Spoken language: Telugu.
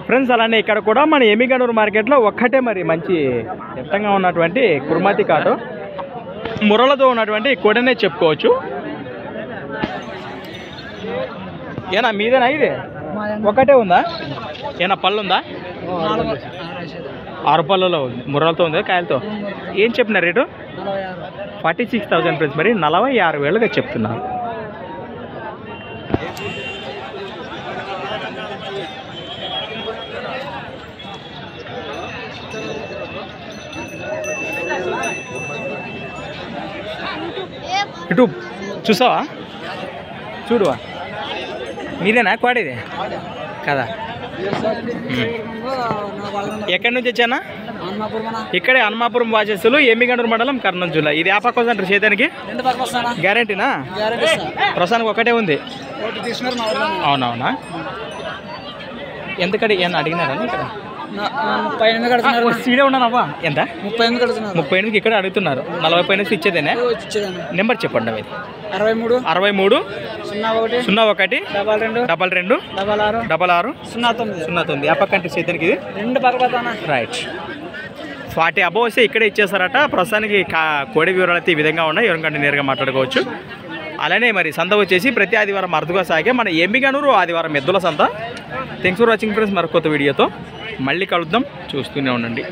ఫ్రెండ్స్ అలానే ఇక్కడ కూడా మన ఎమ్మిగనూరు మార్కెట్లో ఒక్కటే మరి మంచి దట్టంగా ఉన్నటువంటి కుర్మాతి కాటు మురళతో ఉన్నటువంటి కొడనే చెప్పుకోవచ్చు. ఏనా మీదేనా ఇది ఒకటే ఉందా? ఏనా పళ్ళు ఉందా? 6 పళ్ళలో ఉంది. మురళతో ఉంది కాయలతో. ఏం చెప్పినారు రేటు? 46,000 ఫ్రెండ్స్. మరి 46,000గా చెప్తున్నారు. ఇటు చూసావా? చూడువా మీదేనా కోడేది కదా? ఎక్కడి నుంచి వచ్చానా? ఇక్కడే హనుమాపురం వాచేస్తులు, ఎమ్మిగనూరు మండలం, కర్నూలు జిల్లా. ఇది ఆ పక్క వస్తుంది చేతానికి గ్యారెంటీనా? ప్రస్తుతానికి ఒకటే ఉంది. అవునవునా? ఎంతకడి ఏమన్నా అడిగినారా ఇక్కడ? 38 సీడే ఉన్నానవ్వా. ఎంత? 38 ఇక్కడ అడుగుతున్నారు. 40 పైన ఇచ్చేదేనే. నెంబర్ చెప్పండి. అవి 63 63 01 22 66 09. ఆ పక్క చేతానికి ఇది రైట్. 40 అబోవ్ వస్తే ఇక్కడే ఇచ్చేస్తారట. ప్రస్తుతానికి కోడి వివరాలు అయితే ఈ విధంగా ఉన్నాయి. ఎవరికంటే నేరుగా మాట్లాడుకోవచ్చు. అలానే మరి సంత వచ్చేసి ప్రతి ఆదివారం అరుదుగా సాగే మన ఎమ్మిగనూరు ఆదివారం ఎద్దుల సంత. Thanks for watching friends. మరొక కొత్త వీడియోతో మళ్ళీ కలుద్దాం. చూస్తూనే ఉండండి.